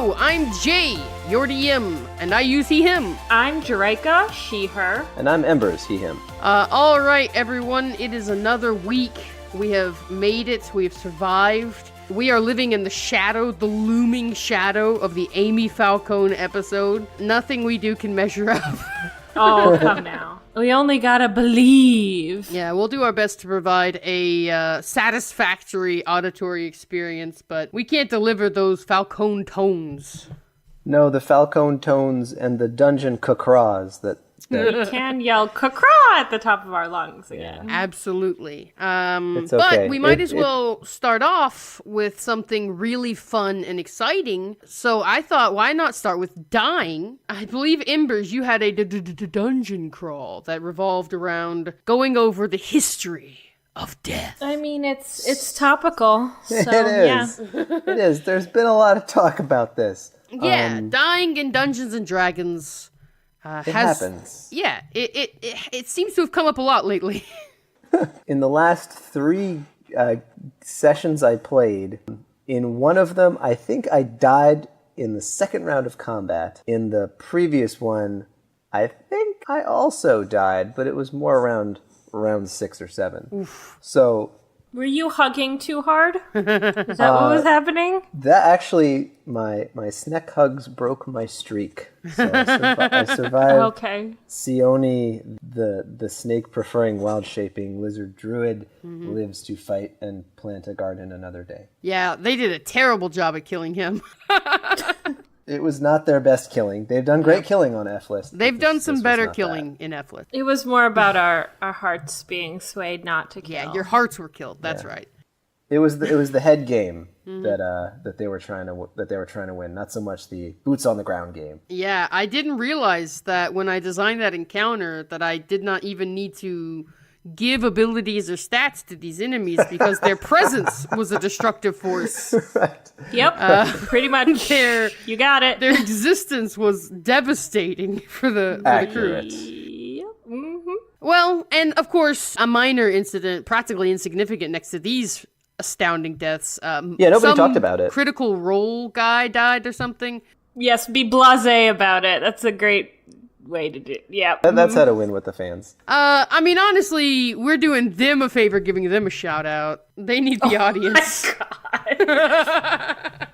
Hello, I'm Jay, your DM, and I use he, him. I'm Jerika, she, her. And I'm Embers, he, him. Alright, everyone, it is another week. We have made it, we have survived. We are living in the shadow, the looming shadow of the Amy Falcone episode. Nothing we do can measure up. Oh, come now. We only gotta believe. Yeah, we'll do our best to provide a satisfactory auditory experience, but we can't deliver those Falcone tones. No, the Falcone tones and the dungeon cacraws that... We can yell "cacraw" at the top of our lungs again. Absolutely. It's okay. But we might as well start off with something really fun and exciting. So I thought, why not start with dying? I believe, Embers, you had a dungeon crawl that revolved around going over the history of death. I mean, it's topical. So, it is. Yeah. It is. There's been a lot of talk about this. Yeah, dying in Dungeons and Dragons happens. Yeah, it seems to have come up a lot lately. In the last 3 sessions I played, in one of them, I think I died in the second round of combat. In the previous one, I think I also died, but it was more around 6 or 7. Oof. So... Were you hugging too hard? Is that what was happening? That actually, my snack hugs broke my streak. So I survived. Okay. Sione, the snake-preferring wild-shaping lizard druid, lives to fight and plant a garden another day. Yeah, they did a terrible job at killing him. It was not their best killing. They've done great killing on F-List. They've done some better killing in F-List. It was more about our hearts being swayed not to kill. Yeah, your hearts were killed. That's right. It was the head game that they were trying to win, not so much the boots on the ground game. Yeah, I didn't realize that when I designed that encounter that I did not even need to give abilities or stats to these enemies because their presence was a destructive force. Right. Yep, pretty much. You got it. Their existence was devastating for the crew. Yep. Mm-hmm. Well, and of course, a minor incident, practically insignificant next to these astounding deaths. Nobody talked about it. Critical Role guy died or something. Yes, be blasé about it. That's a great way to do it. Yeah. That's how to win with the fans. I mean, honestly, we're doing them a favor giving them a shout out. They need the audience. My God.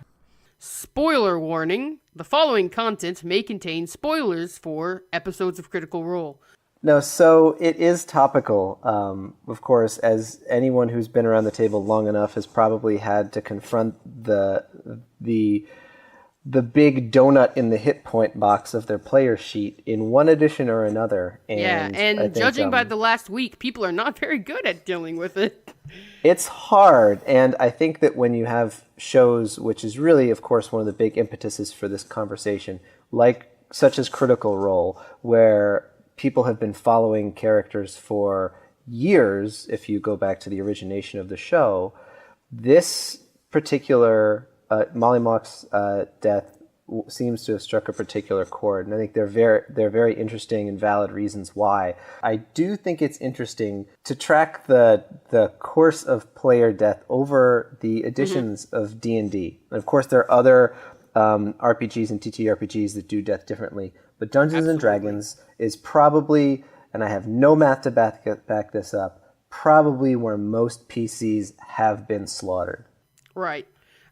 Spoiler warning. The following content may contain spoilers for episodes of Critical Role. No, so it is topical. Of course, as anyone who's been around the table long enough has probably had to confront the big donut in the hit point box of their player sheet in one edition or another. And judging by the last week, people are not very good at dealing with it. It's hard, and I think that when you have shows, which is really, of course, one of the big impetuses for this conversation, such as Critical Role, where people have been following characters for years, if you go back to the origination of the show, this particular Molly Mock's death seems to have struck a particular chord, and I think they're very interesting and valid reasons why. I do think it's interesting to track the course of player death over the editions of D&D. And of course, there are other RPGs and TTRPGs that do death differently, but Dungeons and Dragons is probably, and I have no math to back this up, probably where most PCs have been slaughtered. Right.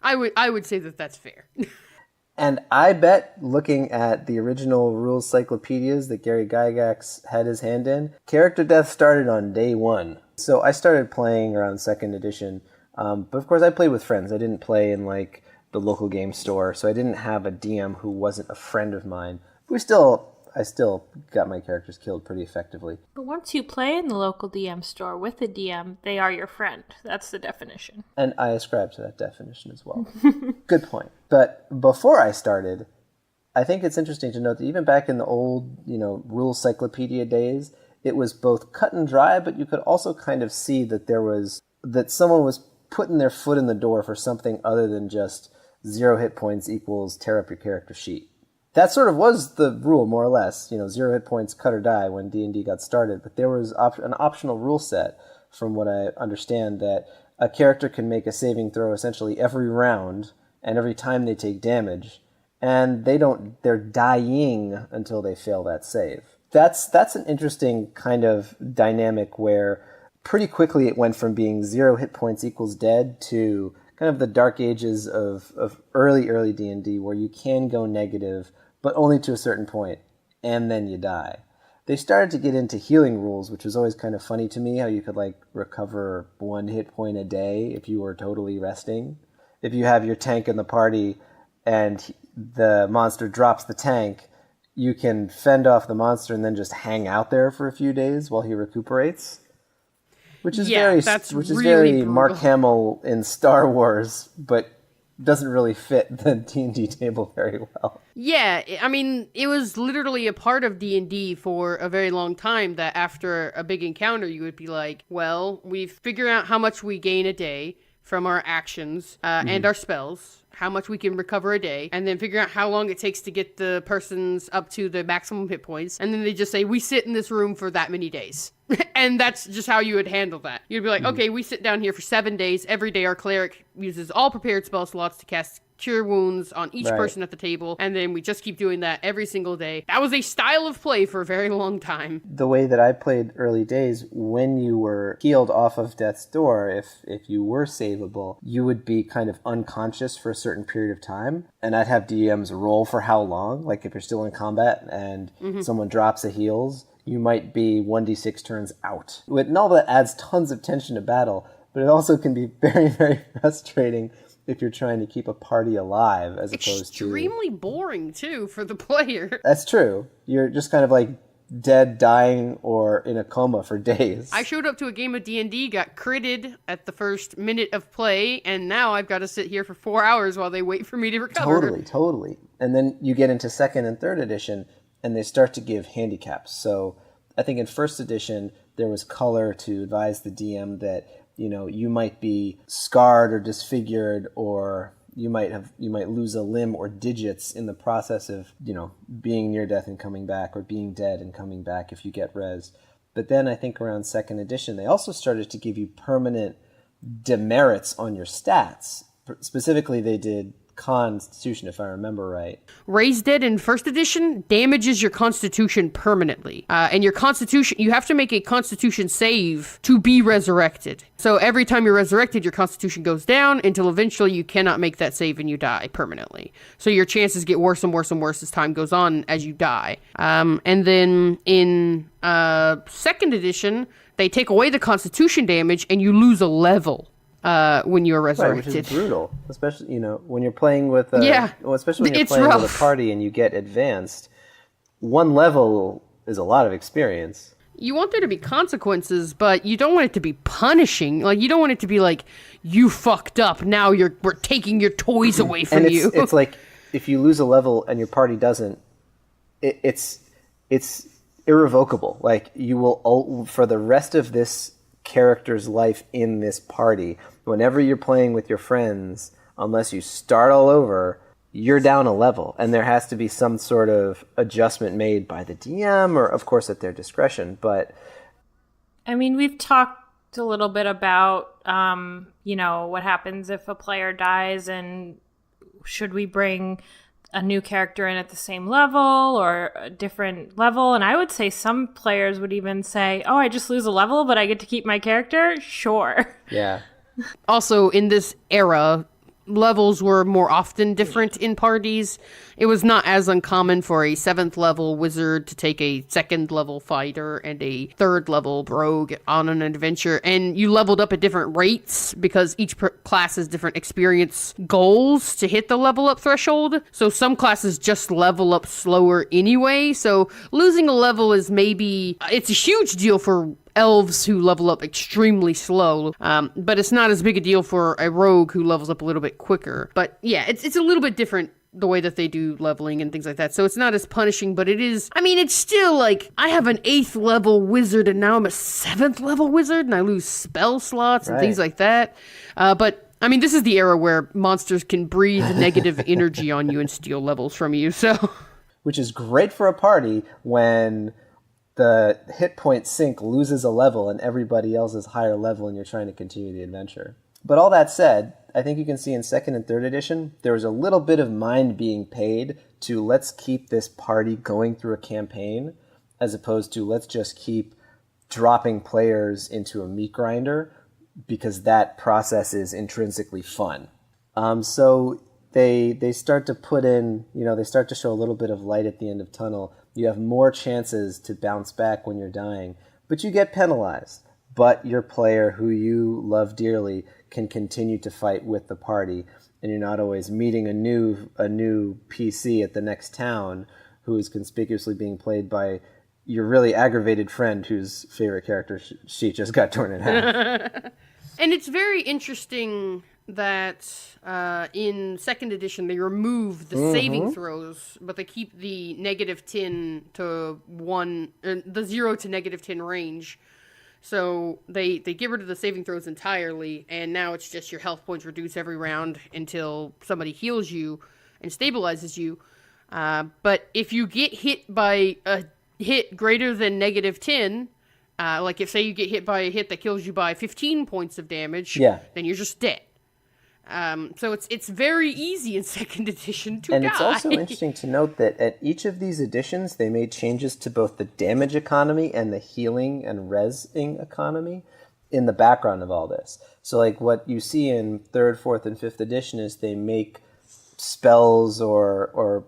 I would say that that's fair. And I bet, looking at the original rules cyclopedias that Gary Gygax had his hand in, character death started on day 1. So I started playing around 2nd edition, but of course I played with friends. I didn't play in the local game store, so I didn't have a DM who wasn't a friend of mine. I still got my characters killed pretty effectively. But once you play in the local DM store with a DM, they are your friend. That's the definition. And I ascribe to that definition as well. Good point. But before I started, I think it's interesting to note that even back in the old, rules cyclopedia days, it was both cut and dry, but you could also kind of see that someone was putting their foot in the door for something other than just 0 hit points equals tear up your character sheet. That sort of was the rule, more or less. 0 hit points, cut or die when D&D got started. But there was an optional rule set, from what I understand, that a character can make a saving throw essentially every round, and every time they take damage. and they're dying until they fail that save. That's an interesting kind of dynamic where pretty quickly it went from being 0 hit points equals dead to kind of the dark ages of early D&D, where you can go negative, but only to a certain point, and then you die. They started to get into healing rules, which was always kind of funny to me, how you could like recover 1 hit point a day if you were totally resting. If you have your tank in the party and the monster drops the tank, you can fend off the monster and then just hang out there for a few days while he recuperates. Which is very Mark Hamill in Star Wars, but doesn't really fit the D&D table very well. Yeah, I mean, it was literally a part of D&D for a very long time that after a big encounter, you would be like, well, we've figured out how much we gain a day from our actions and our spells, how much we can recover a day, and then figure out how long it takes to get the persons up to the maximum hit points. And then they just say, we sit in this room for that many days. And that's just how you would handle that. You'd be like, okay, we sit down here for 7 days. Every day our cleric uses all prepared spell slots to cast Cure Wounds on each person at the table. And then we just keep doing that every single day. That was a style of play for a very long time. The way that I played early days, when you were healed off of death's door, if you were savable, you would be kind of unconscious for a certain period of time. And I'd have DMs roll for how long. Like if you're still in combat and someone drops a heals, you might be 1d6 turns out. And all that adds tons of tension to battle, but it also can be very, very frustrating if you're trying to keep a party alive as opposed to... Extremely boring, too, for the player. That's true. You're just kind of like dead, dying, or in a coma for days. I showed up to a game of D&D, got critted at the first minute of play, and now I've got to sit here for 4 hours while they wait for me to recover. Totally. And then you get into 2nd and 3rd edition, and they start to give handicaps. So I think in 1st edition, there was color to advise the DM that, you know, you might be scarred or disfigured, or you might lose a limb or digits in the process of, you know, being near death and coming back, or being dead and coming back if you get res. But then I think around 2nd edition, they also started to give you permanent demerits on your stats. Specifically, they did Constitution, if I remember right. Raise Dead in 1st edition damages your Constitution permanently. And your Constitution, you have to make a Constitution save to be resurrected. So every time you're resurrected, your Constitution goes down until eventually you cannot make that save and you die permanently. So your chances get worse and worse and worse as time goes on as you die. And then in 2nd edition, they take away the Constitution damage and you lose a level. When you're resurrected. Right, which is brutal, especially, you know, when you're playing with especially when you're playing with a party and you get advanced. 1 level is a lot of experience. You want there to be consequences, but you don't want it to be punishing. Like, you don't want it to be like, you fucked up, now we're taking your toys away from you. It's like, if you lose a level and your party doesn't, it's irrevocable. Like, you will, for the rest of this character's life in this party, whenever you're playing with your friends, unless you start all over, you're down a level, and there has to be some sort of adjustment made by the DM, or of course at their discretion. But I mean, we've talked a little bit about you know, what happens if a player dies, and should we bring a new character in at the same level or a different level. And I would say some players would even say, oh, I just lose a level, but I get to keep my character? Sure. Yeah. Also, in this era, levels were more often different in parties. It was not as uncommon for a 7th level wizard to take a 2nd level fighter and a 3rd level rogue on an adventure. And you leveled up at different rates because each class has different experience goals to hit the level up threshold. So some classes just level up slower anyway. So losing a level is it's a huge deal for elves who level up extremely slow, but it's not as big a deal for a rogue who levels up a little bit quicker. But yeah, it's a little bit different the way that they do leveling and things like that. So it's not as punishing, but it is, I mean, it's still like, I have an 8th level wizard and now I'm a 7th level wizard and I lose spell slots and things like that. But I mean, this is the era where monsters can breathe negative energy on you and steal levels from you, so. Which is great for a party when the hit point sink loses a level and everybody else is higher level and you're trying to continue the adventure. But all that said, I think you can see in 2nd and 3rd edition, there was a little bit of mind being paid to let's keep this party going through a campaign, as opposed to let's just keep dropping players into a meat grinder, because that process is intrinsically fun. So they start to put in, they start to show a little bit of light at the end of tunnel. You have more chances to bounce back when you're dying, but you get penalized. But your player, who you love dearly, can continue to fight with the party, and you're not always meeting a new PC at the next town who is conspicuously being played by your really aggravated friend whose favorite character sheet just got torn in half. And it's very interesting that in 2nd edition they remove the saving throws, but they keep the -10 to 1, the 0 to -10 range. So they get rid of the saving throws entirely, and now it's just your health points reduce every round until somebody heals you and stabilizes you. But if you get hit by a hit greater than -10, like if say you get hit by a hit that kills you by 15 points of damage, then you're just dead. So it's very easy in 2nd edition to die. And it's also interesting to note that at each of these editions, they made changes to both the damage economy and the healing and resing economy in the background of all this. So like what you see in 3rd, 4th, and 5th edition is they make spells or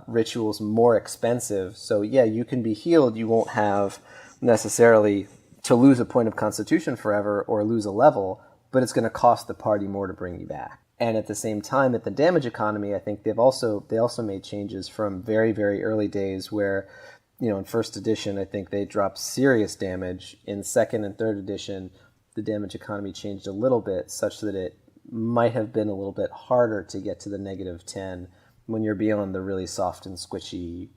rituals more expensive. So yeah, you can be healed. You won't have necessarily to lose a point of constitution forever or lose a level, but it's going to cost the party more to bring you back. And at the same time, at the damage economy, I think they also made changes from very, very early days where, in 1st edition, I think they dropped serious damage. In 2nd and 3rd edition, the damage economy changed a little bit such that it might have been a little bit harder to get to the -10 when you're beyond the really soft and squishy,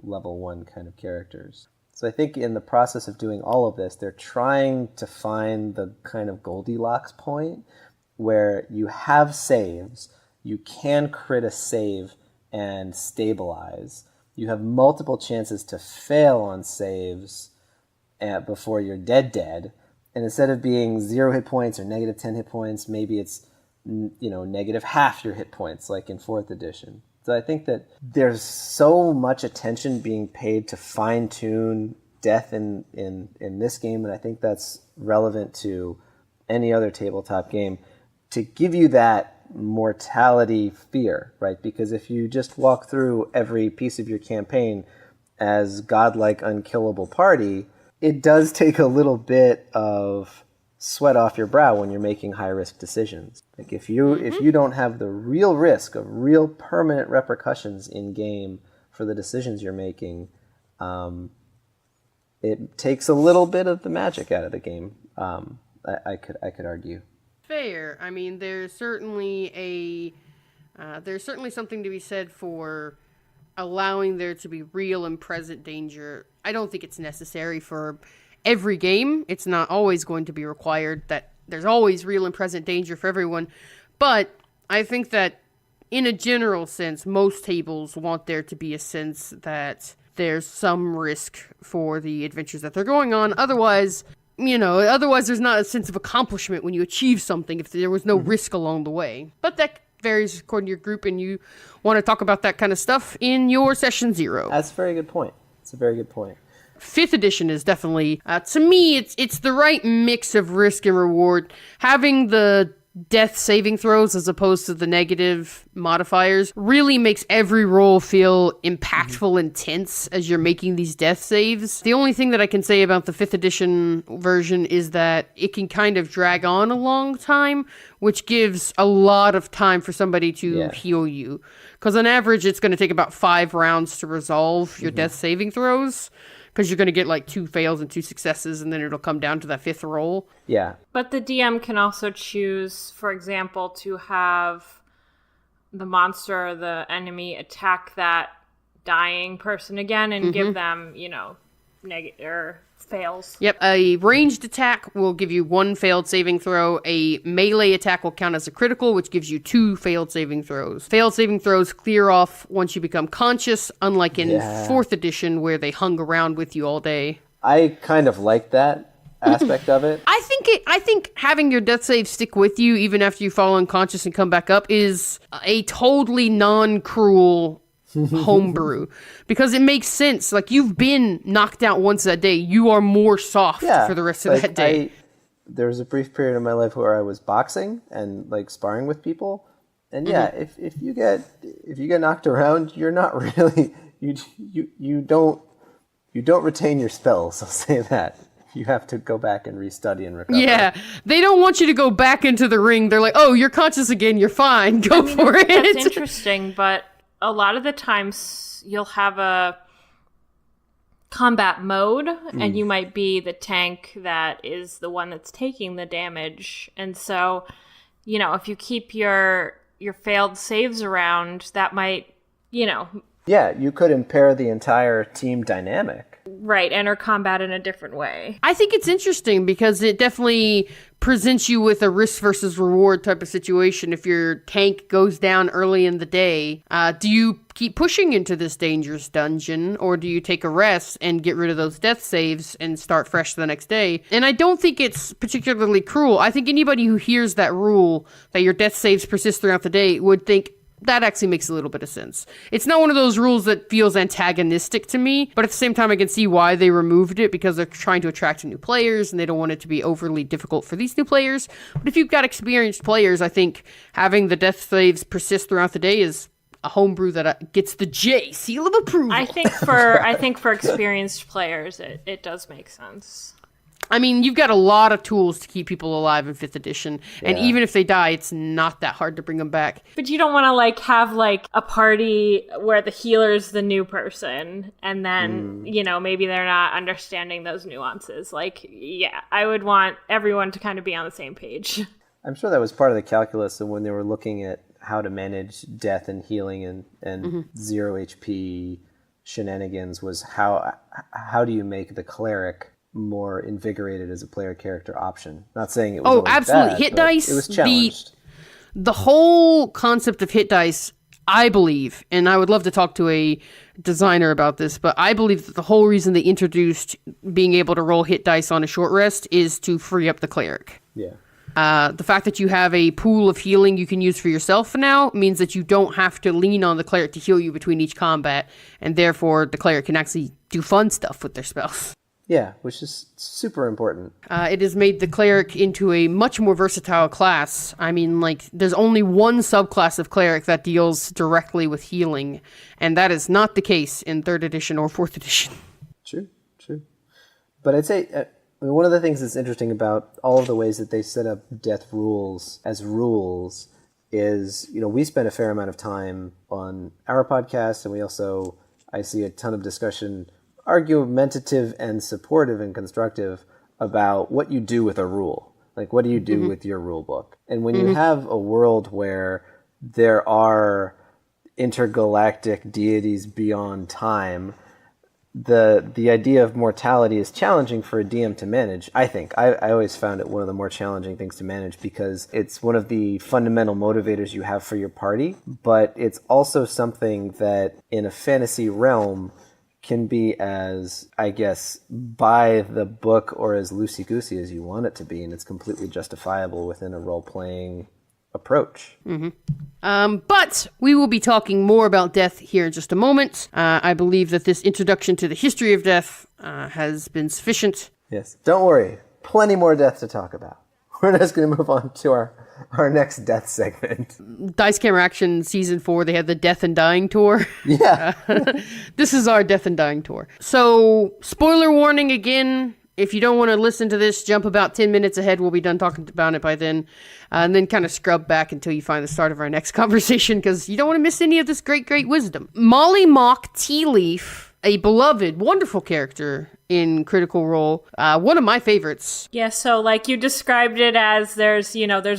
level 1 kind of characters. So I think in the process of doing all of this, they're trying to find the kind of Goldilocks point where you have saves, you can crit a save and stabilize. You have multiple chances to fail on saves before you're dead. And instead of being 0 hit points or -10 hit points, maybe it's negative half your hit points, like in 4th edition. So I think that there's so much attention being paid to fine-tune death in this game, and I think that's relevant to any other tabletop game, to give you that mortality fear, right? Because if you just walk through every piece of your campaign as godlike, unkillable party, it does take a little bit of sweat off your brow when you're making high-risk decisions. Like if you don't have the real risk of real permanent repercussions in game for the decisions you're making, it takes a little bit of the magic out of the game. I could argue. Fair. I mean, there's certainly something to be said for allowing there to be real and present danger. I don't think it's necessary for every game. It's not always going to be required that there's always real and present danger for everyone. But I think that in a general sense, most tables want there to be a sense that there's some risk for the adventures that they're going on. Otherwise, there's not a sense of accomplishment when you achieve something if there was no risk along the way. But that varies according to your group, and you want to talk about that kind of stuff in your session 0. That's a very good point. It's a very good point. 5th edition is definitely, to me, it's the right mix of risk and reward. Having the death saving throws as opposed to the negative modifiers really makes every roll feel impactful and tense as you're making these death saves. The only thing that I can say about the 5th edition version is that it can kind of drag on a long time, which gives a lot of time for somebody to heal you. Because on average, it's going to take about 5 rounds to resolve your death saving throws. Because you're going to get like 2 fails and 2 successes, and then it'll come down to that 5th roll. Yeah. But the DM can also choose, for example, to have the monster or the enemy attack that dying person again and give them, negative or fails. Yep, a ranged attack will give you 1 failed saving throw. A melee attack will count as a critical, which gives you 2 failed saving throws. Failed saving throws clear off once you become conscious, unlike in 4th edition where they hung around with you all day. I kind of like that aspect of it. I think having your death save stick with you even after you fall unconscious and come back up is a totally non-cruel homebrew, because it makes sense. Like, you've been knocked out once that day, you are more soft for the rest of that day. There was a brief period in my life where I was boxing and like sparring with people, and if you get knocked around, you're not really you don't retain your spells. I'll say that. You have to go back and restudy and recover. Yeah, they don't want you to go back into the ring. They're like, oh, you're conscious again, you're fine, go for it. That's interesting, but a lot of the times you'll have a combat mode, and you might be the tank that is the one that's taking the damage. And so, if you keep your failed saves around, that might, Yeah, you could impair the entire team dynamic. Right, enter combat in a different way. I think it's interesting because it definitely presents you with a risk versus reward type of situation. If your tank goes down early in the day, do you keep pushing into this dangerous dungeon, or do you take a rest and get rid of those death saves and start fresh the next day? And I don't think it's particularly cruel. I think anybody who hears that rule, that your death saves persist throughout the day, would think, that actually makes a little bit of sense. It's not one of those rules that feels antagonistic to me, but at the same time, I can see why they removed it, because they're trying to attract new players and they don't want it to be overly difficult for these new players. But if you've got experienced players, I think having the death saves persist throughout the day is a homebrew that gets the J seal of approval. I think for experienced players, it does make sense. I mean, you've got a lot of tools to keep people alive in 5th edition. And even if they die, it's not that hard to bring them back. But you don't want to have a party where the healer's the new person, and then, maybe they're not understanding those nuances. I would want everyone to kind of be on the same page. I'm sure that was part of the calculus of when they were looking at how to manage death and healing and 0 HP shenanigans, was how do you make the cleric more invigorated as a player character option. Not saying it was absolutely bad, hit dice. It was challenged. The whole concept of hit dice, I believe, and I would love to talk to a designer about this, but I believe that the whole reason they introduced being able to roll hit dice on a short rest is to free up the cleric. Yeah. The fact that you have a pool of healing you can use for yourself now means that you don't have to lean on the cleric to heal you between each combat, and therefore the cleric can actually do fun stuff with their spells. Yeah, which is super important. It has made the cleric into a much more versatile class. I mean, there's only one subclass of cleric that deals directly with healing, and that is not the case in 3rd edition or 4th edition. True. But I'd say one of the things that's interesting about all of the ways that they set up death rules as rules is, we spend a fair amount of time on our podcast, and I see a ton of discussion, argumentative and supportive and constructive, about what you do with a rule. What do you do with your rule book? And when you have a world where there are intergalactic deities beyond time, the idea of mortality is challenging for a DM to manage, I think. I always found it one of the more challenging things to manage, because it's one of the fundamental motivators you have for your party, but it's also something that in a fantasy realm can be as, I guess, by the book or as loosey-goosey as you want it to be, and it's completely justifiable within a role-playing approach. But we will be talking more about death here in just a moment. I believe that this introduction to the history of death has been sufficient. Yes. Don't worry. Plenty more death to talk about. We're just going to move on to our next death segment. Dice Camera Action Season 4, they had the Death and Dying Tour. Yeah. This is our Death and Dying Tour. So, spoiler warning again. If you don't want to listen to this, jump about 10 minutes ahead. We'll be done talking about it by then. And then kind of scrub back until you find the start of our next conversation, because you don't want to miss any of this great, great wisdom. Molly Mock Tea Leaf, a beloved, wonderful character in Critical Role. One of my favorites. Yeah, so you described it as there's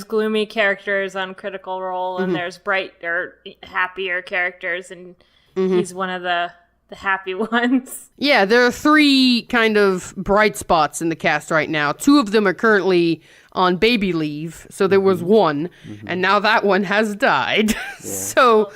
gloomy characters on Critical Role, and there's brighter, happier characters, and he's one of the happy ones. Yeah, there are 3 kind of bright spots in the cast right now. 2 of them are currently on baby leave, so there was one, and now that one has died. So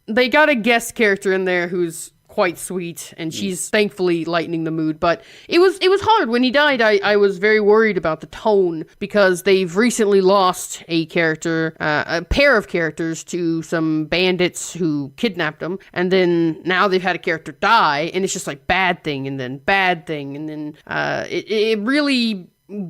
they got a guest character in there who's quite sweet, and she's thankfully lightening the mood. But it was hard when he died. I was very worried about the tone, because they've recently lost a character, a pair of characters, to some bandits who kidnapped them, and then now they've had a character die, and it's just like bad thing, and then bad thing, and then it really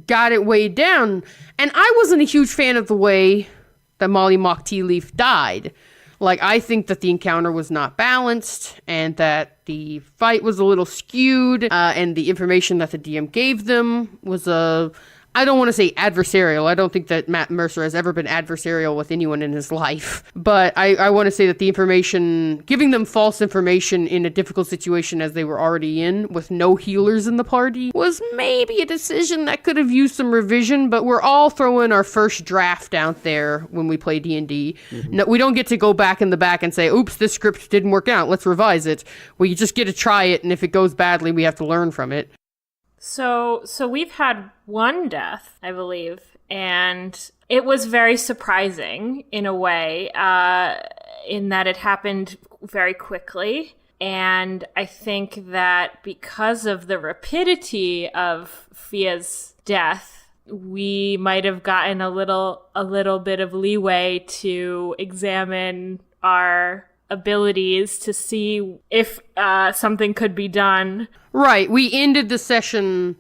got it weighed down. And I wasn't a huge fan of the way that Molly Mock Tea Leaf died. Like, I think that the encounter was not balanced, and that the fight was a little skewed, and the information that the DM gave them was I don't want to say adversarial. I don't think that Matt Mercer has ever been adversarial with anyone in his life. But I want to say that the information, giving them false information in a difficult situation as they were already in, with no healers in the party, was maybe a decision that could have used some revision. But we're all throwing our first draft out there when we play D&D. No, we don't get to go back in the back and say, oops, this script didn't work out, let's revise it. We just get to try it, and if it goes badly, we have to learn from it. So we've had one death, I believe, and it was very surprising in a way, in that it happened very quickly. And I think that because of the rapidity of Fia's death, we might have gotten a little bit of leeway to examine our abilities to see if something could be done. Right. We ended the session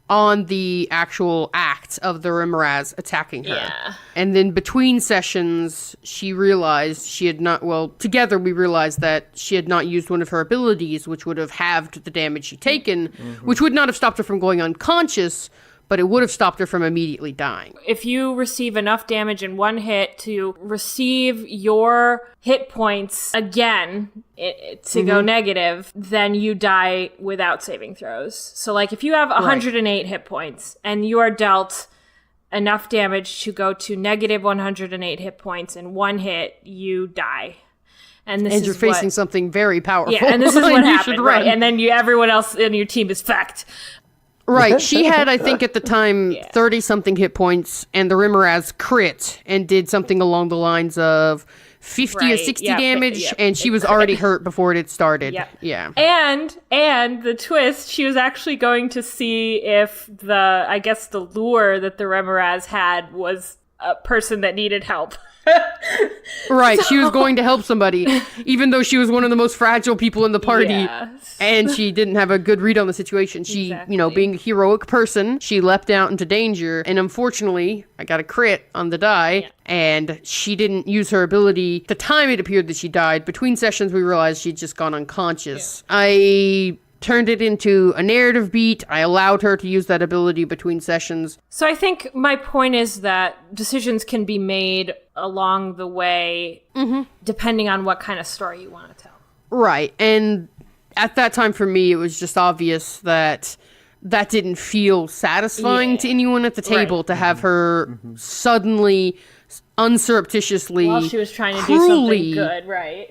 on the actual act of the Rimmeraz attacking her. Yeah. And then between sessions, she realized she had not, together we realized that she had not used one of her abilities, which would have halved the damage she'd taken, which would not have stopped her from going unconscious, but it would have stopped her from immediately dying. If you receive enough damage in one hit to receive your hit points again to go negative, then you die without saving throws. So, like, if you have 108 hit points and you are dealt enough damage to go to negative 108 hit points in one hit, you die. And you're facing something very powerful. Yeah, and this is what happened, right? And then everyone else in your team is fucked. Right, she had, I think at the time, 30-something hit points, and the Rimmeraz crit and did something along the lines of 50 or 60 damage, and she was already hurt before it had started. Yeah. And the twist, she was actually going to see if the lure that the Rimmeraz had was a person that needed help. Right, she was going to help somebody, even though she was one of the most fragile people in the party, and she didn't have a good read on the situation. She, being a heroic person, she leapt out into danger, and unfortunately, I got a crit on the die, and she didn't use her ability. The time it appeared that she died, between sessions we realized she'd just gone unconscious. I turned it into a narrative beat. I allowed her to use that ability between sessions. So I think my point is that decisions can be made along the way, depending on what kind of story you want to tell. Right. And at that time for me, it was just obvious that didn't feel satisfying to anyone at the table to have her suddenly, unsurreptitiously, while she was trying to do something good, right?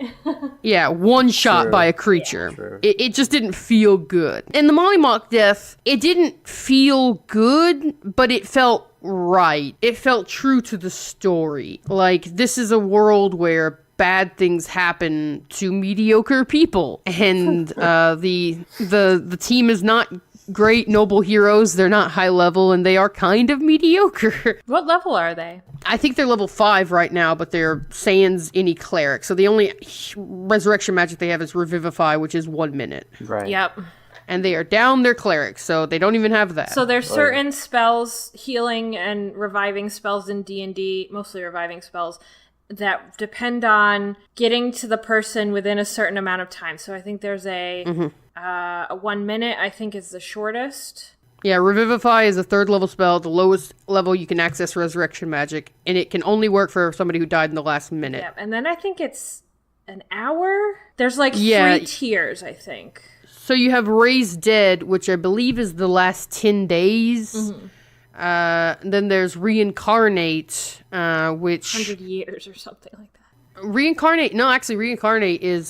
one shot by a creature. It just didn't feel good. And the Molly Mock death, it didn't feel good, but it felt right. It felt true to the story. Like, this is a world where bad things happen to mediocre people, and the team is not great noble heroes. They're not high level, and they are kind of mediocre. What level are they? I think they're level 5 right now, but they're sans any cleric. So the only resurrection magic they have is Revivify, which is 1 minute. Right. Yep. And they are down their cleric, so they don't even have that. So there's certain spells, healing and reviving spells in D&D, mostly reviving spells, that depend on getting to the person within a certain amount of time. So I think there's a 1 minute, I think, is the shortest. Yeah, Revivify is a 3rd level spell. The lowest level you can access resurrection magic, and it can only work for somebody who died in the last minute. Yeah, and then I think it's an hour? There's like 3 tiers, I think. So you have Raise Dead, which I believe is the last 10 days. Then there's Reincarnate, which... 100 years or something like that. Reincarnate is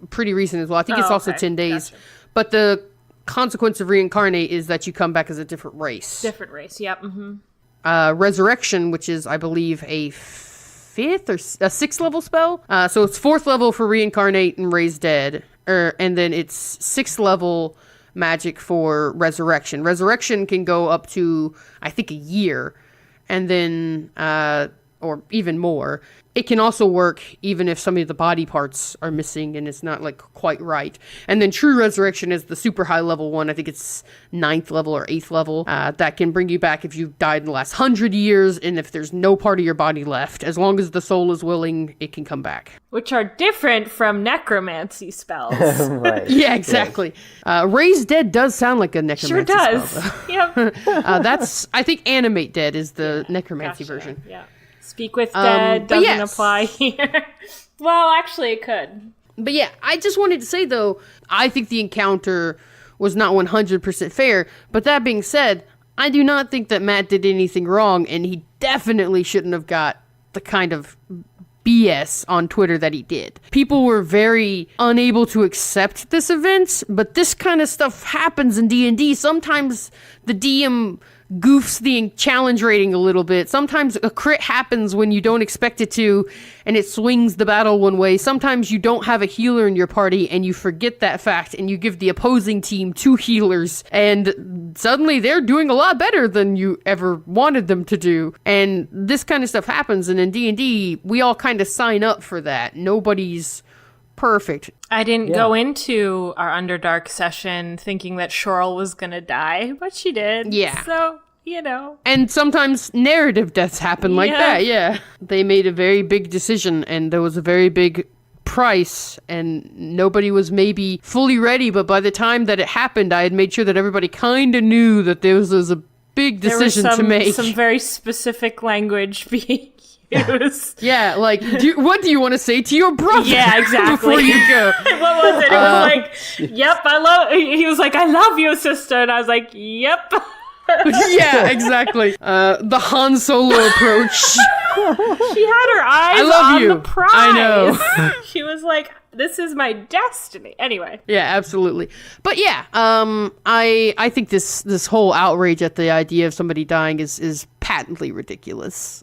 pretty recent as well. I think it's also 10 days. Gotcha. But the consequence of Reincarnate is that you come back as a different race. Different race, yep. Resurrection, which is, I believe, a 5th or a 6th level spell. So it's 4th level for Reincarnate and Raise Dead. and then it's 6th level magic for resurrection. Resurrection can go up to, I think, a year, and then, or even more. It can also work even if some of the body parts are missing and it's not like quite right. And then true resurrection is the super high level one. I think it's 9th level or 8th level. That can bring you back if you've died in the last 100 years and if there's no part of your body left. As long as the soul is willing, it can come back. Which are different from necromancy spells. Right. Yeah, exactly. Yes. Raise Dead does sound like a necromancy does. spell. Yep. That's, I think Animate Dead is the necromancy version. Yeah. Speak with Dead doesn't yes. apply here. Well, actually, it could. But yeah, I just wanted to say, though, I think the encounter was not 100% fair. But that being said, I do not think that Matt did anything wrong, and he definitely shouldn't have got the kind of BS on Twitter that he did. People were very unable to accept this event, but this kind of stuff happens in D&D. Sometimes the DM goofs the challenge rating a little bit. Sometimes a crit happens when you don't expect it to, and it swings the battle one way. Sometimes you don't have a healer in your party, and you forget that fact, and you give the opposing team 2 healers, and suddenly they're doing a lot better than you ever wanted them to do. And this kind of stuff happens, and in D&D, we all kind of sign up for that. Nobody's perfect. I didn't go into our Underdark session thinking that Shorl was gonna die, but she did. Yeah. So, you know. And sometimes narrative deaths happen like that, yeah. They made a very big decision, and there was a very big price, and nobody was maybe fully ready, but by the time that it happened, I had made sure that everybody kind of knew that there was a big decision to make. Some very specific language being used. Yeah, like, what do you want to say to your brother? Yeah, exactly. Before you go. What was it? It was like, yep, he was like, I love you, sister. And I was like, yep. Yeah, exactly. The Han Solo approach. She had her eyes on the prize. I know. She was like, this is my destiny. Anyway. Yeah, absolutely. But yeah, I think this whole outrage at the idea of somebody dying is patently ridiculous.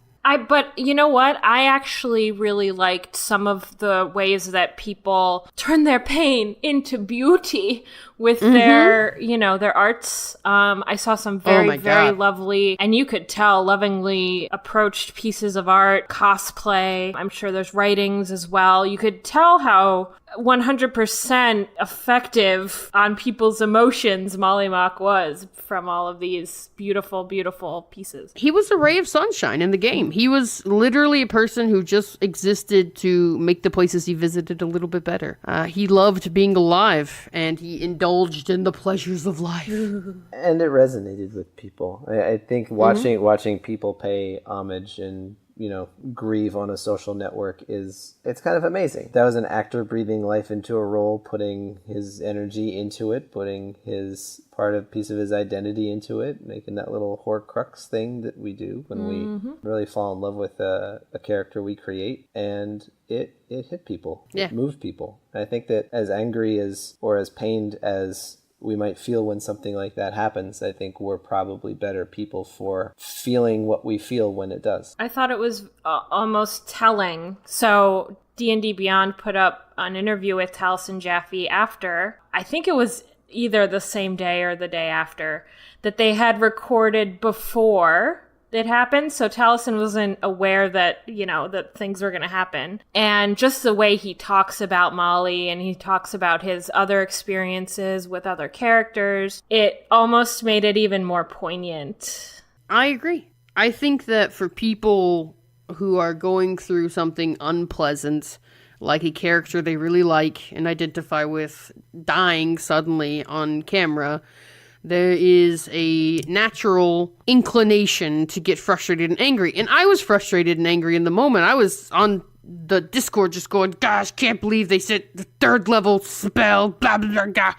But you know what? I actually really liked some of the ways that people turn their pain into beauty with their, their arts. I saw some very, very lovely, and you could tell, lovingly approached pieces of art, cosplay. I'm sure there's writings as well. You could tell how 100% effective on people's emotions Mollymauk was from all of these beautiful, beautiful pieces. He was a ray of sunshine in the game. He was literally a person who just existed to make the places he visited a little bit better. He loved being alive, and he indulged in the pleasures of life. And it resonated with people. I think watching people pay homage and grieve on a social network it's kind of amazing. That was an actor breathing life into a role, putting his energy into it, putting his piece of his identity into it, making that little Horcrux thing that we do when we really fall in love with a character we create, and it hit people. Yeah. It moved people. And I think that as angry as or as pained as we might feel when something like that happens, I think we're probably better people for feeling what we feel when it does. I thought it was almost telling. So D&D Beyond put up an interview with Taliesin Jaffe after, I think it was either the same day or the day after, that they had recorded before it happened. So Taliesin wasn't aware that, that things were going to happen. And just the way he talks about Molly and he talks about his other experiences with other characters, it almost made it even more poignant. I agree. I think that for people who are going through something unpleasant, like a character they really like and identify with dying suddenly on camera, there is a natural inclination to get frustrated and angry. And I was frustrated and angry in the moment. I was on the Discord just going, gosh, can't believe they said the 3rd level spell, blah, blah, blah,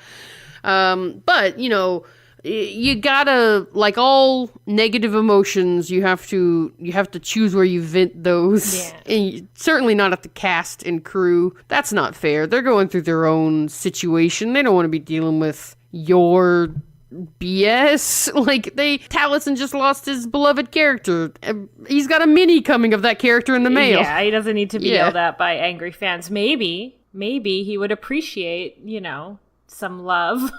blah. But, you gotta, like all negative emotions, you have to choose where you vent those. Yeah. And certainly not at the cast and crew. That's not fair. They're going through their own situation. They don't want to be dealing with your BS. Like, Taliesin just lost his beloved character. He's got a mini coming of that character in the mail. Yeah, he doesn't need to be yelled at by angry fans. Maybe maybe he would appreciate, some love.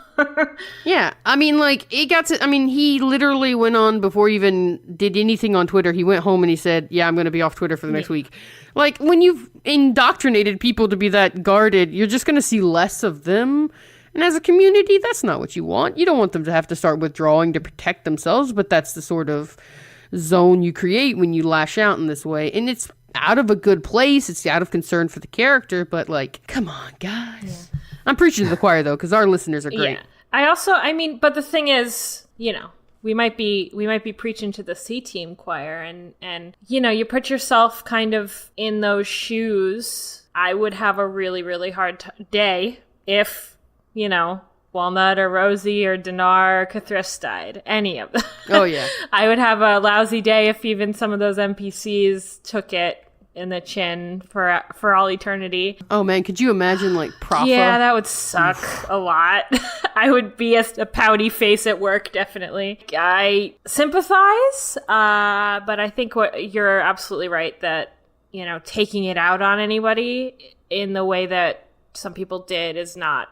Yeah, I mean, like, he literally went on before he even did anything on Twitter. He went home and he said, yeah, I'm going to be off Twitter for the next week. Like, when you've indoctrinated people to be that guarded, you're just going to see less of them. And as a community, that's not what you want. You don't want them to have to start withdrawing to protect themselves, but that's the sort of zone you create when you lash out in this way. And it's out of a good place. It's out of concern for the character, but, like, come on, guys. Yeah. I'm preaching to the choir, though, because our listeners are great. Yeah. But the thing is, we might be preaching to the C-team choir, and you put yourself kind of in those shoes. I would have a really, really hard day if, Walnut or Rosie or Dinar or Cathris died. Any of them. Oh, yeah. I would have a lousy day if even some of those NPCs took it in the chin for all eternity. Oh man, could you imagine like Profa? Yeah, that would suck a lot. I would be a pouty face at work, definitely. I sympathize, but I think you're absolutely right that, taking it out on anybody in the way that some people did is not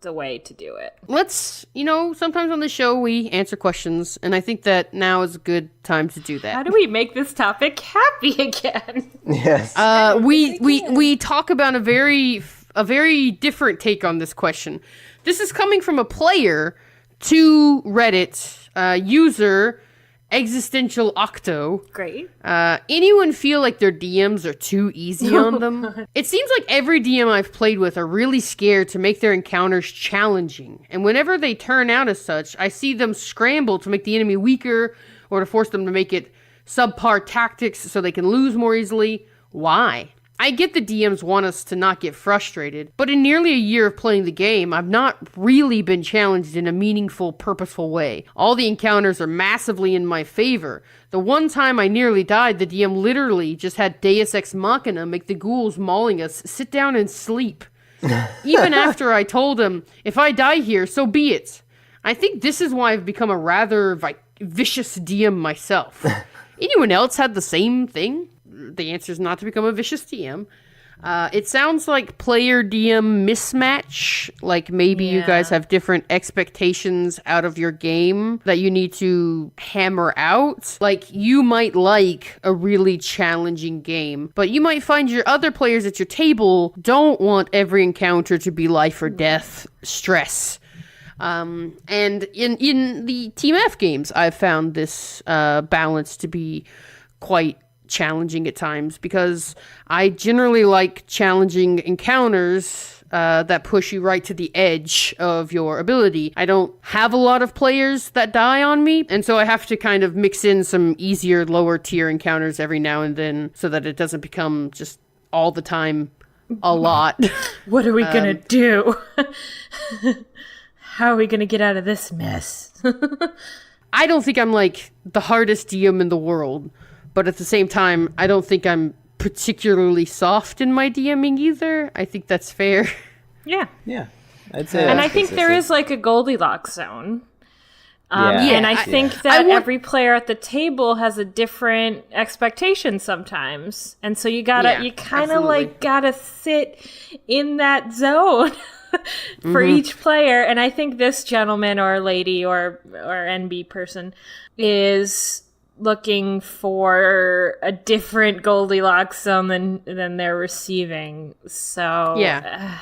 the way to do it. Let's, sometimes on the show we answer questions, and I think that now is a good time to do that. How do we make this topic happy again? Yes. We talk about a very different take on this question. This is coming from a player to Reddit, user Existential Octo. Great. Anyone feel like their DMs are too easy on them? It seems like every DM I've played with are really scared to make their encounters challenging. And whenever they turn out as such, I see them scramble to make the enemy weaker or to force them to make it subpar tactics so they can lose more easily. Why? I get the DMs want us to not get frustrated, but in nearly a year of playing the game, I've not really been challenged in a meaningful, purposeful way. All the encounters are massively in my favor. The one time I nearly died, the DM literally just had Deus Ex Machina make the ghouls mauling us sit down and sleep. Even after I told him, if I die here, so be it. I think this is why I've become a rather vicious DM myself. Anyone else had the same thing? The answer is not to become a vicious DM. It sounds like player DM mismatch. Like maybe you guys have different expectations out of your game that you need to hammer out. Like you might like a really challenging game, but you might find your other players at your table don't want every encounter to be life or death stress. And in the Team F games, I've found this balance to be quite challenging at times because I generally like challenging encounters that push you right to the edge of your ability. I don't have a lot of players that die on me, and so I have to kind of mix in some easier lower tier encounters every now and then so that it doesn't become just all the time a lot. What are we gonna do? How are we gonna get out of this mess? I don't think I'm like the hardest DM in the world, but at the same time, I don't think I'm particularly soft in my DMing either. I think that's fair. Yeah. Yeah. I'd say and I think there is like a Goldilocks zone. And I think that every player at the table has a different expectation sometimes. And so you kind of like gotta sit in that zone for each player. And I think this gentleman or lady or NB person is looking for a different Goldilocks zone than they're receiving. So yeah.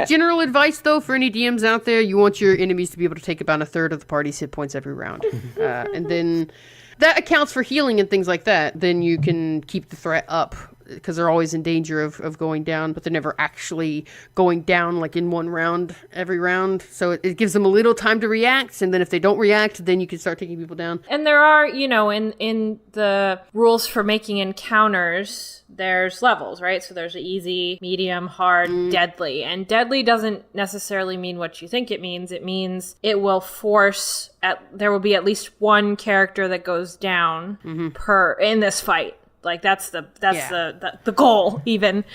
General advice though for any DMs out there: you want your enemies to be able to take about a third of the party's hit points every round, and then that accounts for healing and things like that. Then you can keep the threat up because they're always in danger of going down, but they're never actually going down like in one round every round. So it gives them a little time to react, and then if they don't react, then you can start taking people down. And there are, in the rules for making encounters, there's levels, right? So there's easy, medium, hard, deadly. And deadly doesn't necessarily mean what you think it means. It means it will force there will be at least one character that goes down in this fight. Like that's the goal even.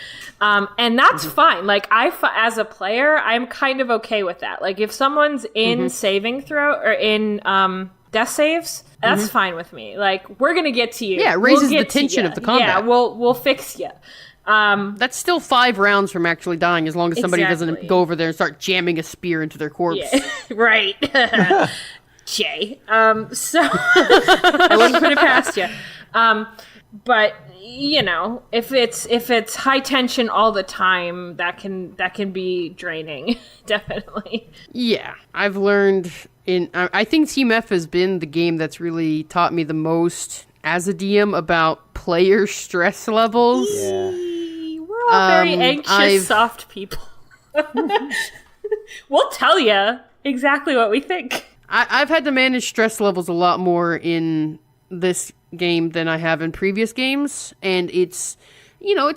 And that's fine. Like as a player, I'm kind of okay with that. Like if someone's in saving throw or in death saves, that's fine with me. Like we're going to get to you. Yeah, it raises the tension of the combat. Yeah, we'll fix you. That's still 5 rounds from actually dying, as long as somebody doesn't go over there and start jamming a spear into their corpse. Yeah. Right. Jay. So I wouldn't put it past you. But you know, if it's high tension all the time, that can be draining. Definitely. Yeah, I've learned I think Team F has been the game that's really taught me the most as a DM about player stress levels. Yeah. We're all very anxious, soft people. We'll tell you exactly what we think. I've had to manage stress levels a lot more in this game than I have in previous games, and it's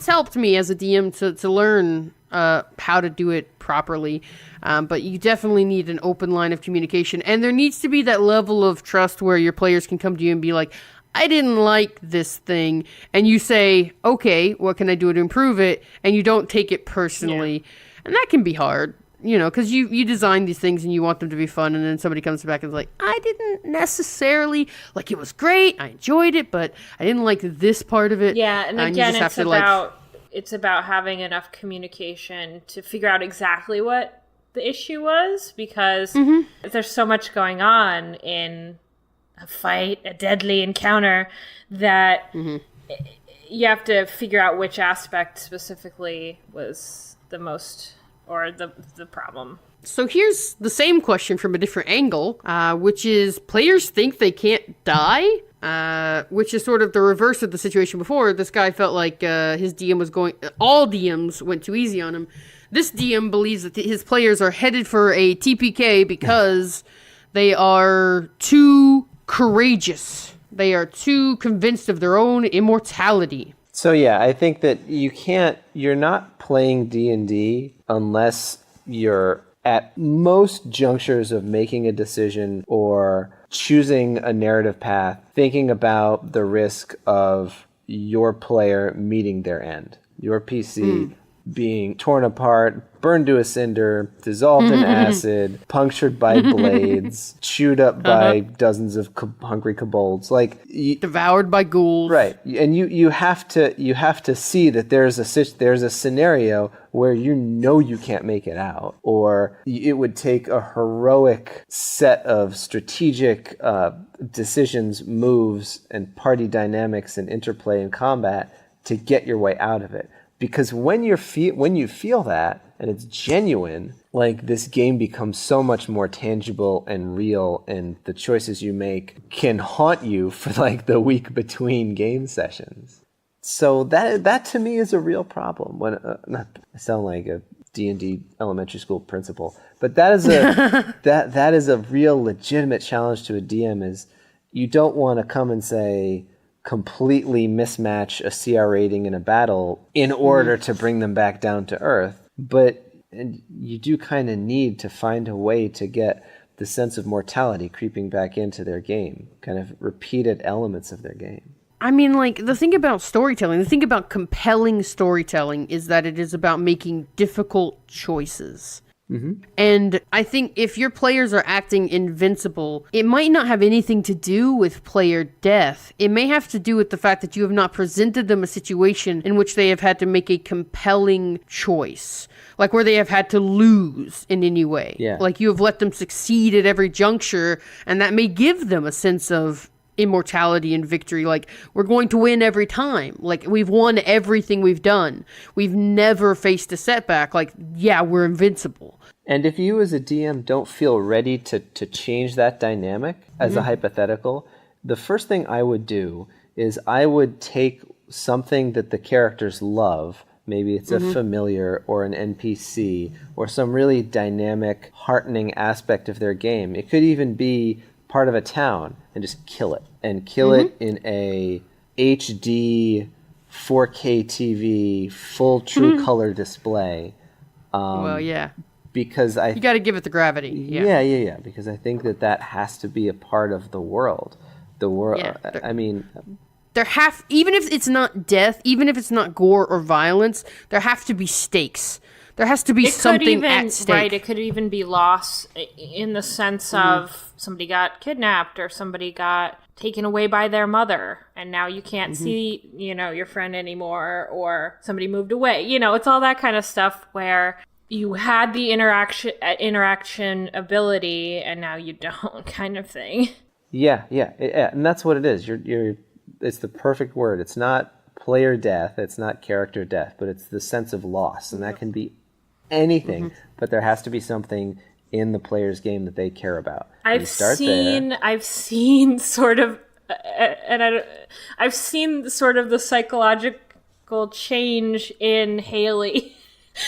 helped me as a DM to learn how to do it properly. But you definitely need an open line of communication, and there needs to be that level of trust where your players can come to you and be like, I didn't like this thing, and you say, okay, what can I do to improve it? And you don't take it personally. And that can be hard, because you design these things and you want them to be fun, and then somebody comes back and is like, I didn't necessarily, like, it was great, I enjoyed it, but I didn't like this part of it. Yeah, and again, it's about having enough communication to figure out exactly what the issue was, because there's so much going on in a fight, a deadly encounter, that you have to figure out which aspect specifically was the most, or the problem. So here's the same question from a different angle, which is players think they can't die, which is sort of the reverse of the situation before. This guy felt like his DM was all DMs went too easy on him. This DM believes that his players are headed for a TPK because they are too courageous. They are too convinced of their own immortality. So yeah, I think that you're not playing D&D unless you're at most junctures of making a decision or choosing a narrative path, thinking about the risk of your player meeting their end. Your PC being torn apart, burned to a cinder, dissolved in acid, punctured by blades, chewed up by dozens of hungry kobolds, devoured by ghouls. Right, and you have to see that there's a scenario where you can't make it out, or it would take a heroic set of strategic decisions, moves, and party dynamics and interplay and combat to get your way out of it. Because when you feel that, and it's genuine, like, this game becomes so much more tangible and real, and the choices you make can haunt you for like the week between game sessions. So that to me is a real problem. When I sound like a D&D elementary school principal, but that is that is a real legitimate challenge to a DM. Is you don't want to come and say, completely mismatch a CR rating in a battle in order to bring them back down to earth. But you do kind of need to find a way to get the sense of mortality creeping back into their game, kind of repeated elements of their game. I mean, like, the thing about storytelling, the thing about compelling storytelling is that it is about making difficult choices. And I think if your players are acting invincible, it might not have anything to do with player death. It may have to do with the fact that you have not presented them a situation in which they have had to make a compelling choice. Like where they have had to lose in any way. Yeah. Like you have let them succeed at every juncture, and that may give them a sense of immortality and victory. Like, we're going to win every time. Like, we've won everything we've done. We've never faced a setback. Like, yeah, we're invincible. And if you as a DM don't feel ready to change that dynamic as a hypothetical, the first thing I would do is I would take something that the characters love, maybe it's a familiar or an NPC or some really dynamic, heartening aspect of their game. It could even be part of a town, and just kill it. And kill it in a HD 4K TV full true color display. Well, yeah. Because you got to give it the gravity. Yeah. Because I think that has to be a part of the world. The world. Yeah, I mean, even if it's not death, even if it's not gore or violence, there have to be stakes. There has to be something at stake. Right, it could even be loss in the sense of somebody got kidnapped or somebody got taken away by their mother and now you can't see, your friend anymore, or somebody moved away. It's all that kind of stuff where you had the interaction ability and now you don't, kind of thing. Yeah, and that's what it is. It's the perfect word. It's not player death, it's not character death, but it's the sense of loss, and that can be anything, but there has to be something in the player's game that they care about. I've seen sort of the psychological change in Haley.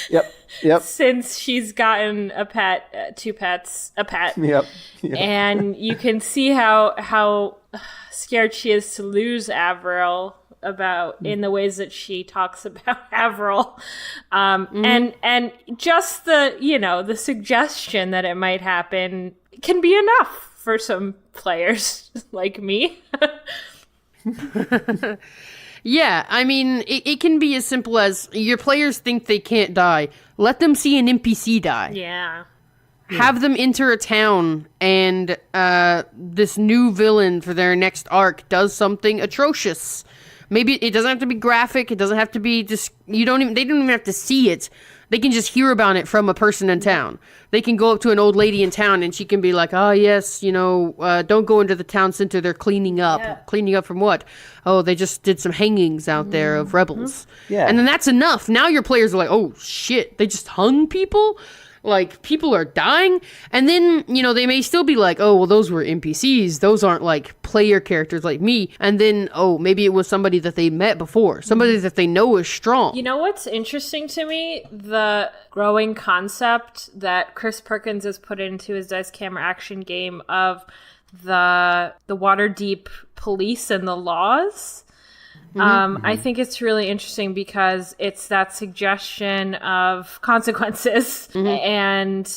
Yep. Since she's gotten a pet, two pets, a pet. Yep. And you can see how scared she is to lose Avril in the ways that she talks about Avril. And just the suggestion that it might happen can be enough for some players like me. Yeah, I mean, it can be as simple as your players think they can't die. Let them see an NPC die. Yeah. Have them enter a town and this new villain for their next arc does something atrocious. Maybe it doesn't have to be graphic. It doesn't have to be just, they don't even have to see it. They can just hear about it from a person in town. They can go up to an old lady in town and she can be like, oh, yes, don't go into the town center. They're cleaning up. Yeah. Cleaning up from what? Oh, they just did some hangings out there of rebels. Yeah. And then that's enough. Now your players are like, oh, shit, they just hung people? Like, people are dying? And then, they may still be like, oh, well, those were NPCs. Those aren't, like, player characters like me. And then, oh, maybe it was somebody that they met before. Somebody that they know is strong. You know what's interesting to me? The growing concept that Chris Perkins has put into his Dice Camera Action game of the Waterdeep police and the laws. I think it's really interesting because it's that suggestion of consequences. And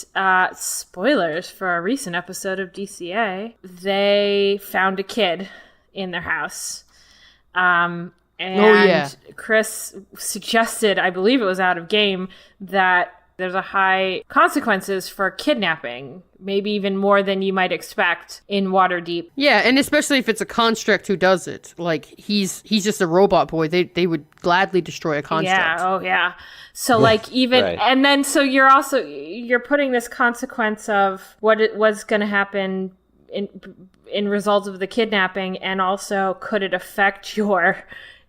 spoilers for a recent episode of DCA, they found a kid in their house. And Chris suggested, I believe it was out of game, that there's a high consequences for kidnapping, maybe even more than you might expect in Waterdeep. Yeah, and especially if it's a construct who does it. Like, he's just a robot boy. They would gladly destroy a construct. Yeah, oh yeah. So like even, right. And then so you're putting this consequence of what it was going to happen in result of the kidnapping, and also could it affect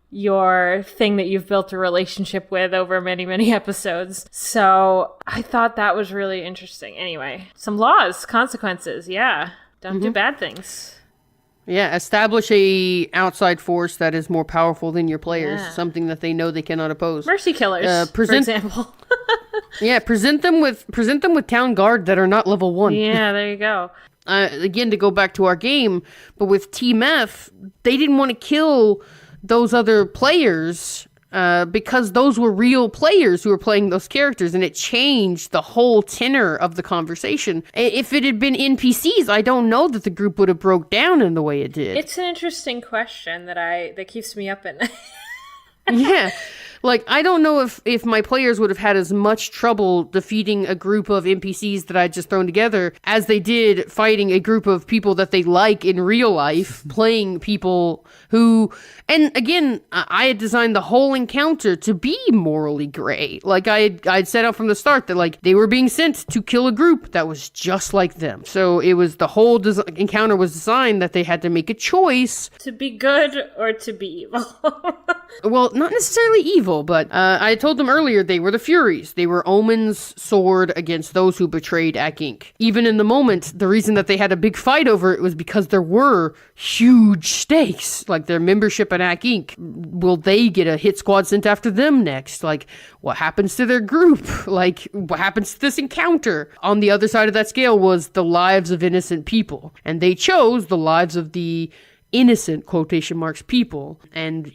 your thing that you've built a relationship with over many, many episodes. So I thought that was really interesting. Anyway, some laws, consequences. Yeah. Don't do bad things. Yeah. Establish a outside force that is more powerful than your players. Yeah. Something that they know they cannot oppose. Mercy killers, for example. Yeah. Present them with town guard that are not level 1. Yeah, there you go. Again, to go back to our game, but with Team F, they didn't want to kill those other players because those were real players who were playing those characters, and it changed the whole tenor of the conversation. If it had been NPCs, I don't know that the group would have broke down in the way it did. It's an interesting question that keeps me up at night. Yeah. Like, I don't know if my players would have had as much trouble defeating a group of NPCs that I'd just thrown together as they did fighting a group of people that they like in real life, playing people who... And again, I had designed the whole encounter to be morally gray. Like, I'd set out from the start that, like, they were being sent to kill a group that was just like them. So it was the whole encounter was designed that they had to make a choice. To be good or to be evil. Well, not necessarily evil, but I told them earlier they were the Furies. They were Omen's sword against those who betrayed Ak Inc. Even in the moment, the reason that they had a big fight over it was because there were huge stakes, like their membership at Ak Inc. Will they get a hit squad sent after them next? Like, what happens to their group? Like, what happens to this encounter? On the other side of that scale was the lives of innocent people. And they chose the lives of the innocent, quotation marks, people. And,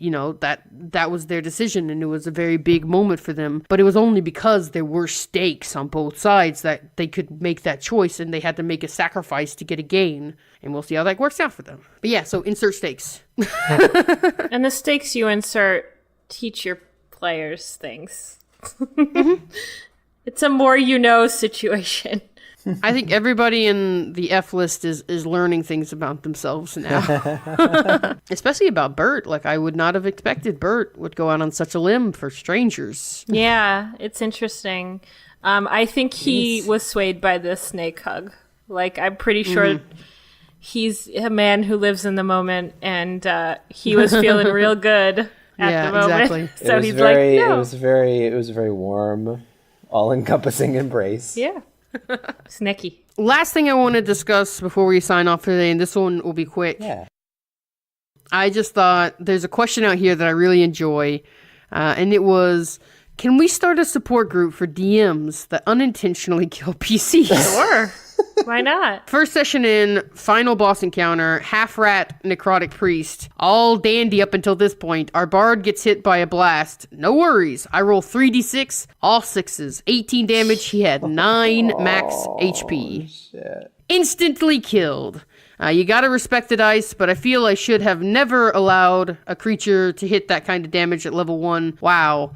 that was their decision, and it was a very big moment for them. But it was only because there were stakes on both sides that they could make that choice, and they had to make a sacrifice to get a gain. And we'll see how that works out for them. But yeah, so insert stakes. And the stakes you insert teach your players things. It's a more you know situation. I think everybody in the F list is learning things about themselves now. Especially about Bert. Like, I would not have expected Bert would go out on such a limb for strangers. Yeah, it's interesting. I think he was swayed by the snake hug. Like, I'm pretty sure he's a man who lives in the moment, and he was feeling real good at the moment. Exactly. So he's like, no. It was a very warm, all-encompassing embrace. Yeah. Sneaky. Last thing I want to discuss before we sign off today, and this one will be quick. Yeah. I just thought there's a question out here that I really enjoy, and it was, can we start a support group for DMs that unintentionally kill PCs? Sure. Why not? First session in, final boss encounter, half-rat, necrotic priest. All dandy up until this point. Our bard gets hit by a blast. No worries. I roll 3d6, all sixes. 18 damage. He had 9 max HP. Shit. Instantly killed. You gotta respect the dice, but I feel I should have never allowed a creature to hit that kind of damage at level 1. Wow.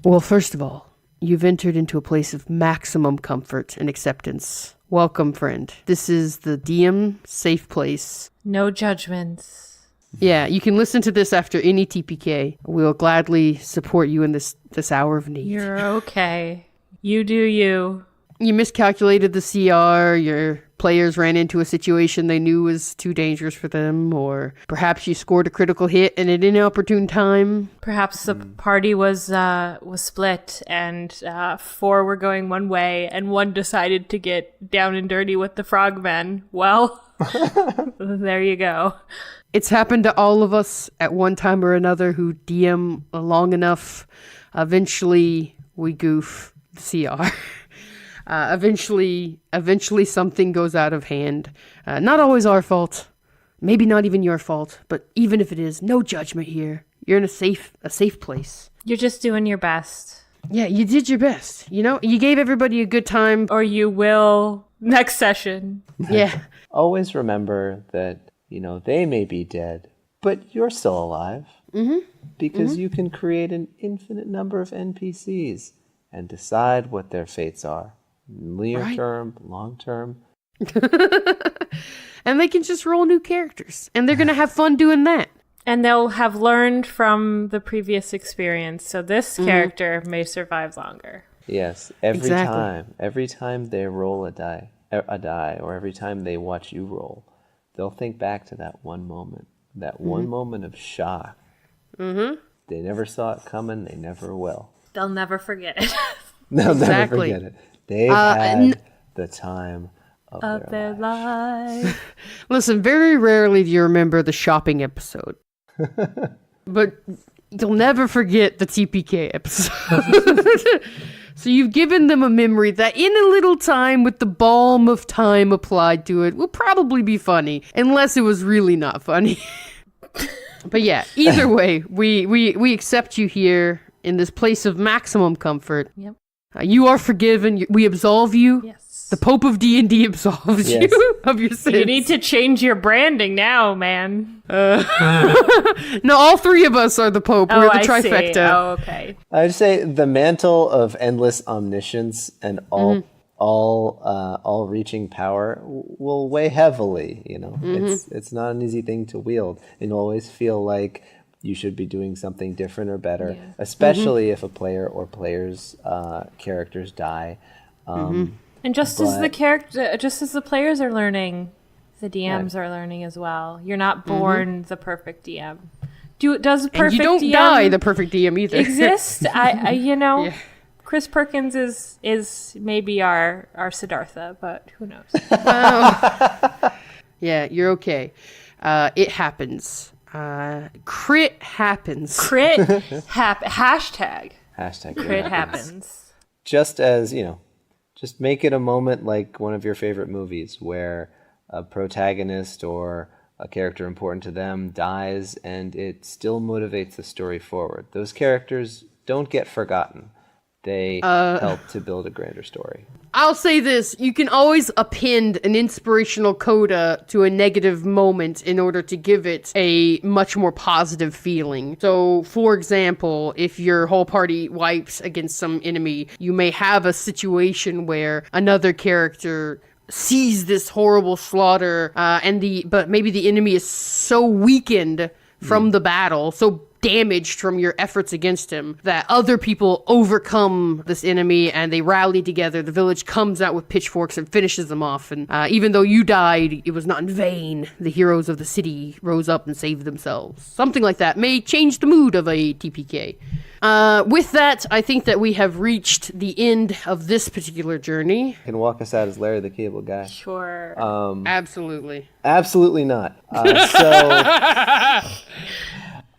Well, first of all, you've entered into a place of maximum comfort and acceptance. Welcome, friend. This is the DM safe place. No judgments. Yeah, you can listen to this after any TPK. We'll gladly support you in this hour of need. You're okay. You do you. You miscalculated the CR, your players ran into a situation they knew was too dangerous for them, or perhaps you scored a critical hit at an inopportune time. Perhaps the party was split, and 4 were going one way, and 1 decided to get down and dirty with the frogmen. Well, there you go. It's happened to all of us at one time or another who DM long enough. Eventually, we goof the CR. Eventually something goes out of hand. Not always our fault. Maybe not even your fault. But even if it is, no judgment here. You're in a safe place. You're just doing your best. Yeah, you did your best. You know, you gave everybody a good time. Or you will next session. Yeah. Always remember that, they may be dead, but you're still alive. Mm-hmm. Because you can create an infinite number of NPCs and decide what their fates are. Near term, long term. And they can just roll new characters. And they're going to have fun doing that. And they'll have learned from the previous experience. So this character may survive longer. Yes. Every time they roll a die, or every time they watch you roll, they'll think back to that one moment. That one moment of shock. Mm-hmm. They never saw it coming. They never will. They'll never forget it. They'll never forget it. They've had the time of their life. Listen, very rarely do you remember the shopping episode. But you'll never forget the TPK episode. So you've given them a memory that in a little time, with the balm of time applied to it, will probably be funny. Unless it was really not funny. But yeah, either way, we accept you here in this place of maximum comfort. Yep. You are forgiven. We absolve you. Yes. The Pope of D&D absolves you of your sins. You need to change your branding now, man. No, all 3 of us are the Pope. We're the trifecta. See. Oh, okay. I would say the mantle of endless omniscience and all-reaching power will weigh heavily. It's not an easy thing to wield, and you'll always feel like you should be doing something different or better, especially if a player or players' characters die. And just as the players are learning, the DMs are learning as well. You're not born the perfect DM. Does perfect and you don't DM die the perfect DM either. exist? Chris Perkins is maybe our Siddhartha, but who knows? Yeah, you're okay. It happens. Crit happens. Hashtag crit happens. Just as, just make it a moment like one of your favorite movies where a protagonist or a character important to them dies and it still motivates the story forward. Those characters don't get forgotten. they help to build a grander story. I'll say this, you can always append an inspirational coda to a negative moment in order to give it a much more positive feeling. So, for example, if your whole party wipes against some enemy, you may have a situation where another character sees this horrible slaughter, but maybe the enemy is so weakened from the battle, so damaged from your efforts against him, that other people overcome this enemy and they rally together. The village comes out with pitchforks and finishes them off. And even though you died, it was not in vain. The heroes of the city rose up and saved themselves. Something like that may change the mood of a TPK. With that, I think that we have reached the end of this particular journey. Can walk us out as Larry the Cable Guy. Sure. Absolutely. Absolutely not. So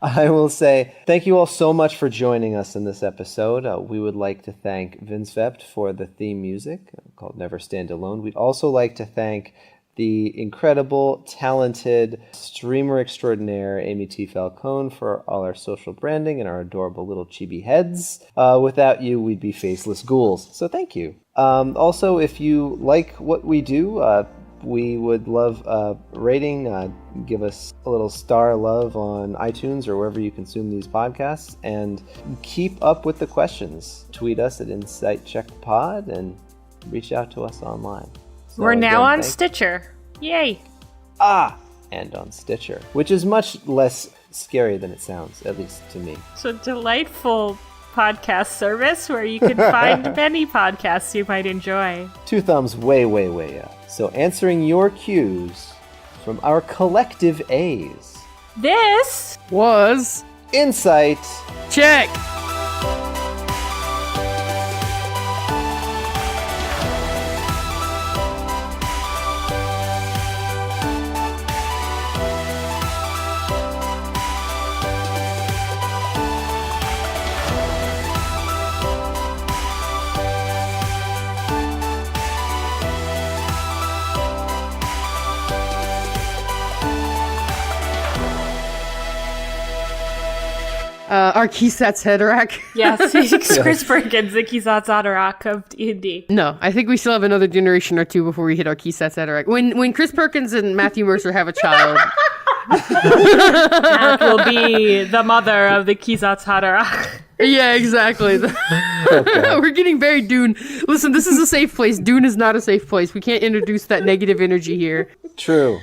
I will say thank you all so much for joining us in this episode. We would like to thank Vince Vept for the theme music called Never Stand Alone. We'd also like to thank the incredible, talented streamer extraordinaire Amy T. Falcone for all our social branding and our adorable little chibi heads. Without you, we'd be faceless ghouls. So thank you. Also, if you like what we do, we would love a rating. Give us a little star love on iTunes or wherever you consume these podcasts. And keep up with the questions. Tweet us at InsightCheckPod and reach out to us online. So we're now on Stitcher. Yay. And on Stitcher, which is much less scary than it sounds, at least to me. It's a delightful podcast service where you can find many podcasts you might enjoy. 2 thumbs way, way, way up. So answering your cues from our collective A's. This was Insight Check. Arkisat's Hedarak. Yes, Chris Perkins, the Kisatz Adarak of D&D. No, I think we still have another generation or two before we hit Arkisat's Hedarak. When Chris Perkins and Matthew Mercer have a child, that will be the mother of the Kisatz Adarak. Yeah, exactly. We're getting very Dune. Listen, this is a safe place. Dune is not a safe place. We can't introduce that negative energy here. True.